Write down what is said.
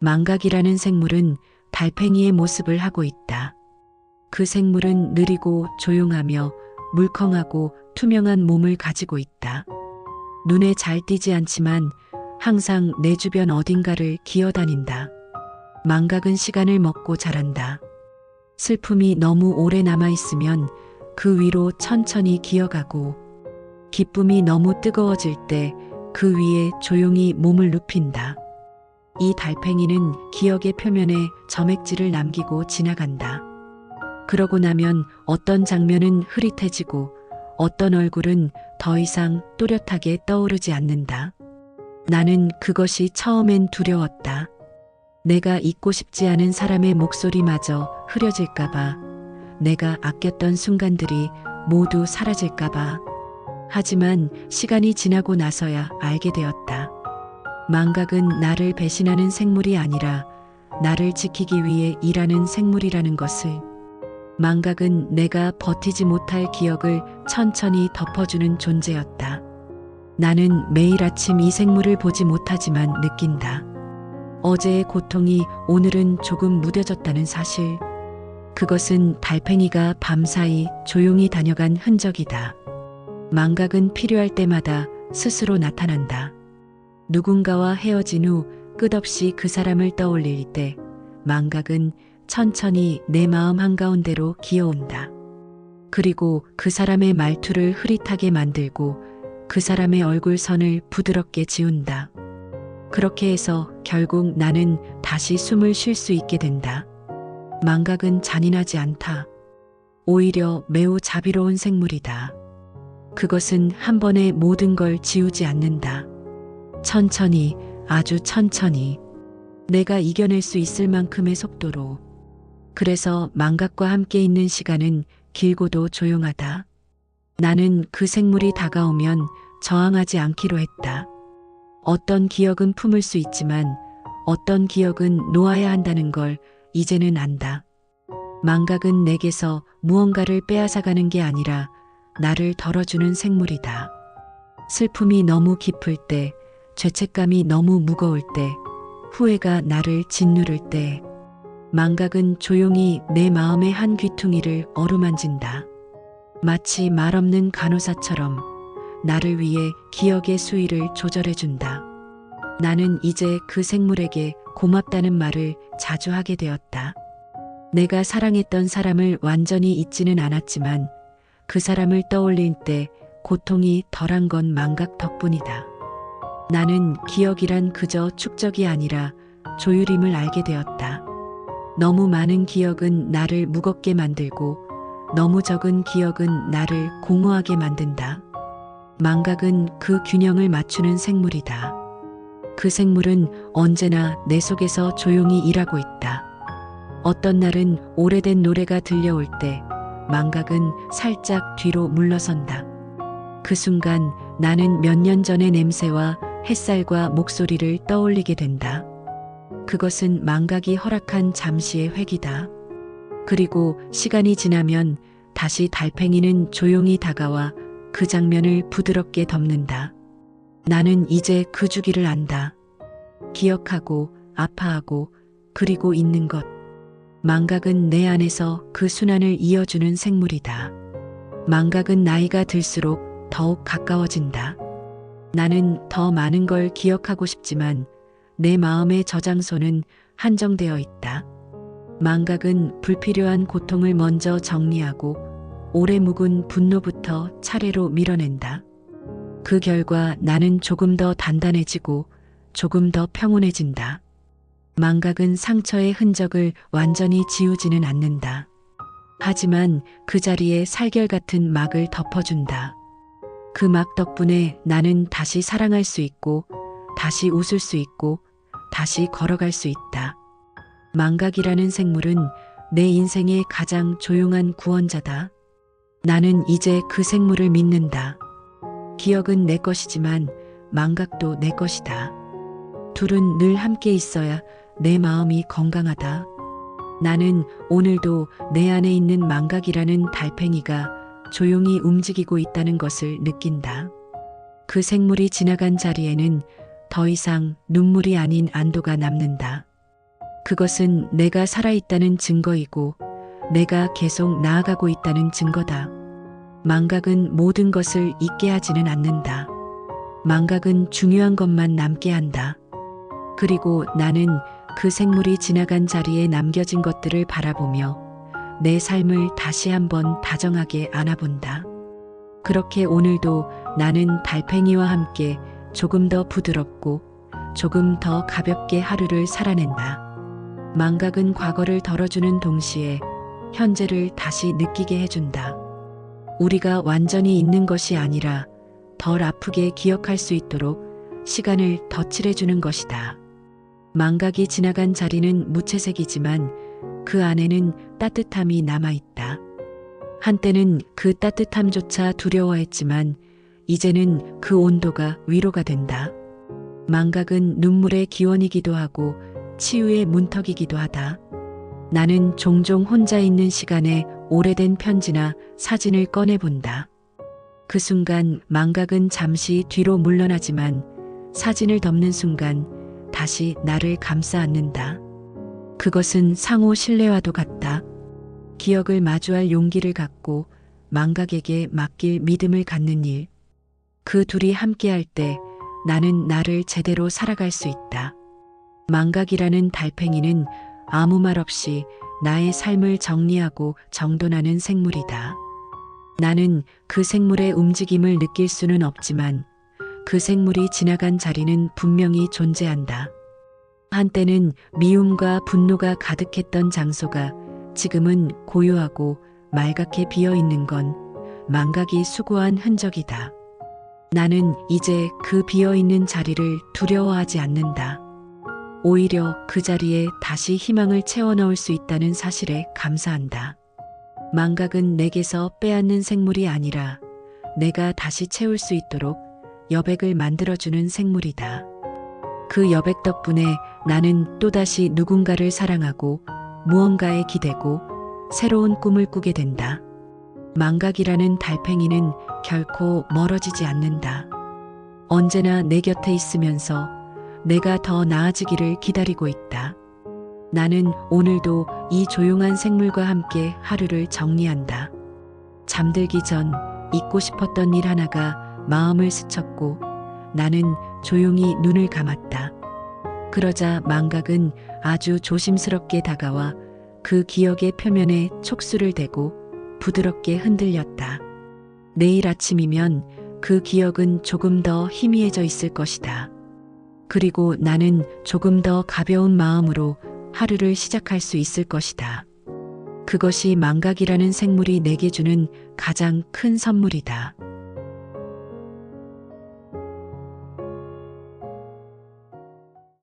망각이라는 생물은 달팽이의 모습을 하고 있다. 그 생물은 느리고 조용하며 물컹하고 투명한 몸을 가지고 있다. 눈에 잘 띄지 않지만 항상 내 주변 어딘가를 기어다닌다. 망각은 시간을 먹고 자란다. 슬픔이 너무 오래 남아있으면 그 위로 천천히 기어가고, 기쁨이 너무 뜨거워질 때 그 위에 조용히 몸을 눕힌다. 이 달팽이는 기억의 표면에 점액질을 남기고 지나간다. 그러고 나면 어떤 장면은 흐릿해지고 어떤 얼굴은 더 이상 또렷하게 떠오르지 않는다. 나는 그것이 처음엔 두려웠다. 내가 잊고 싶지 않은 사람의 목소리마저 흐려질까봐, 내가 아꼈던 순간들이 모두 사라질까봐. 하지만 시간이 지나고 나서야 알게 되었다. 망각은 나를 배신하는 생물이 아니라 나를 지키기 위해 일하는 생물이라는 것을. 망각은 내가 버티지 못할 기억을 천천히 덮어주는 존재였다. 나는 매일 아침 이 생물을 보지 못하지만 느낀다. 어제의 고통이 오늘은 조금 무뎌졌다는 사실. 그것은 달팽이가 밤사이 조용히 다녀간 흔적이다. 망각은 필요할 때마다 스스로 나타난다. 누군가와 헤어진 후 끝없이 그 사람을 떠올릴 때 망각은 천천히 내 마음 한가운데로 기어온다. 그리고 그 사람의 말투를 흐릿하게 만들고 그 사람의 얼굴선을 부드럽게 지운다. 그렇게 해서 결국 나는 다시 숨을 쉴 수 있게 된다. 망각은 잔인하지 않다. 오히려 매우 자비로운 생물이다. 그것은 한 번에 모든 걸 지우지 않는다. 천천히, 아주 천천히, 내가 이겨낼 수 있을 만큼의 속도로. 그래서 망각과 함께 있는 시간은 길고도 조용하다. 나는 그 생물이 다가오면 저항하지 않기로 했다. 어떤 기억은 품을 수 있지만 어떤 기억은 놓아야 한다는 걸 이제는 안다. 망각은 내게서 무언가를 빼앗아가는 게 아니라 나를 덜어주는 생물이다. 슬픔이 너무 깊을 때, 죄책감이 너무 무거울 때, 후회가 나를 짓누를 때, 망각은 조용히 내 마음의 한 귀퉁이를 어루만진다. 마치 말없는 간호사처럼 나를 위해 기억의 수위를 조절해준다. 나는 이제 그 생물에게 고맙다는 말을 자주 하게 되었다. 내가 사랑했던 사람을 완전히 잊지는 않았지만 그 사람을 떠올릴 때 고통이 덜한 건 망각 덕분이다. 나는 기억이란 그저 축적이 아니라 조율임을 알게 되었다. 너무 많은 기억은 나를 무겁게 만들고 너무 적은 기억은 나를 공허하게 만든다. 망각은 그 균형을 맞추는 생물이다. 그 생물은 언제나 내 속에서 조용히 일하고 있다. 어떤 날은 오래된 노래가 들려올 때 망각은 살짝 뒤로 물러선다. 그 순간 나는 몇 년 전의 냄새와 햇살과 목소리를 떠올리게 된다. 그것은 망각이 허락한 잠시의 회기다. 그리고 시간이 지나면 다시 달팽이는 조용히 다가와 그 장면을 부드럽게 덮는다. 나는 이제 그 주기를 안다. 기억하고 아파하고 그리고 잊는 것. 망각은 내 안에서 그 순환을 이어주는 생물이다. 망각은 나이가 들수록 더욱 가까워진다. 나는 더 많은 걸 기억하고 싶지만 내 마음의 저장소는 한정되어 있다. 망각은 불필요한 고통을 먼저 정리하고 오래 묵은 분노부터 차례로 밀어낸다. 그 결과 나는 조금 더 단단해지고 조금 더 평온해진다. 망각은 상처의 흔적을 완전히 지우지는 않는다. 하지만 그 자리에 살결 같은 막을 덮어준다. 그 막 덕분에 나는 다시 사랑할 수 있고, 다시 웃을 수 있고, 다시 걸어갈 수 있다. 망각이라는 생물은 내 인생의 가장 조용한 구원자다. 나는 이제 그 생물을 믿는다. 기억은 내 것이지만 망각도 내 것이다. 둘은 늘 함께 있어야 내 마음이 건강하다. 나는 오늘도 내 안에 있는 망각이라는 달팽이가 조용히 움직이고 있다는 것을 느낀다. 그 생물이 지나간 자리에는 더 이상 눈물이 아닌 안도가 남는다. 그것은 내가 살아있다는 증거이고 내가 계속 나아가고 있다는 증거다. 망각은 모든 것을 잊게 하지는 않는다. 망각은 중요한 것만 남게 한다. 그리고 나는 그 생물이 지나간 자리에 남겨진 것들을 바라보며 내 삶을 다시 한번 다정하게 안아본다. 그렇게 오늘도 나는 달팽이와 함께 조금 더 부드럽고 조금 더 가볍게 하루를 살아낸다. 망각은 과거를 덜어주는 동시에 현재를 다시 느끼게 해준다. 우리가 완전히 잊는 것이 아니라 덜 아프게 기억할 수 있도록 시간을 더 칠해주는 것이다. 망각이 지나간 자리는 무채색이지만 그 안에는 따뜻함이 남아있다. 한때는 그 따뜻함조차 두려워했지만 이제는 그 온도가 위로가 된다. 망각은 눈물의 기원이기도 하고 치유의 문턱이기도 하다. 나는 종종 혼자 있는 시간에 오래된 편지나 사진을 꺼내본다. 그 순간 망각은 잠시 뒤로 물러나지만 사진을 덮는 순간 다시 나를 감싸 안는다. 그것은 상호 신뢰와도 같다. 기억을 마주할 용기를 갖고 망각에게 맡길 믿음을 갖는 일. 그 둘이 함께할 때 나는 나를 제대로 살아갈 수 있다. 망각이라는 달팽이는 아무 말 없이 나의 삶을 정리하고 정돈하는 생물이다. 나는 그 생물의 움직임을 느낄 수는 없지만 그 생물이 지나간 자리는 분명히 존재한다. 한때는 미움과 분노가 가득했던 장소가 지금은 고요하고 말갛게 비어 있는 건 망각이 수고한 흔적이다. 나는 이제 그 비어 있는 자리를 두려워하지 않는다. 오히려 그 자리에 다시 희망을 채워 넣을 수 있다는 사실에 감사한다. 망각은 내게서 빼앗는 생물이 아니라 내가 다시 채울 수 있도록 여백을 만들어주는 생물이다. 그 여백 덕분에 나는 또다시 누군가를 사랑하고 무언가에 기대고 새로운 꿈을 꾸게 된다. 망각이라는 달팽이는 결코 멀어지지 않는다. 언제나 내 곁에 있으면서 내가 더 나아지기를 기다리고 있다. 나는 오늘도 이 조용한 생물과 함께 하루를 정리한다. 잠들기 전 잊고 싶었던 일 하나가 마음을 스쳤고 나는 조용히 눈을 감았다. 그러자 망각은 아주 조심스럽게 다가와 그 기억의 표면에 촉수를 대고 부드럽게 흔들렸다. 내일 아침이면 그 기억은 조금 더 희미해져 있을 것이다. 그리고 나는 조금 더 가벼운 마음으로 하루를 시작할 수 있을 것이다. 그것이 망각이라는 생물이 내게 주는 가장 큰 선물이다.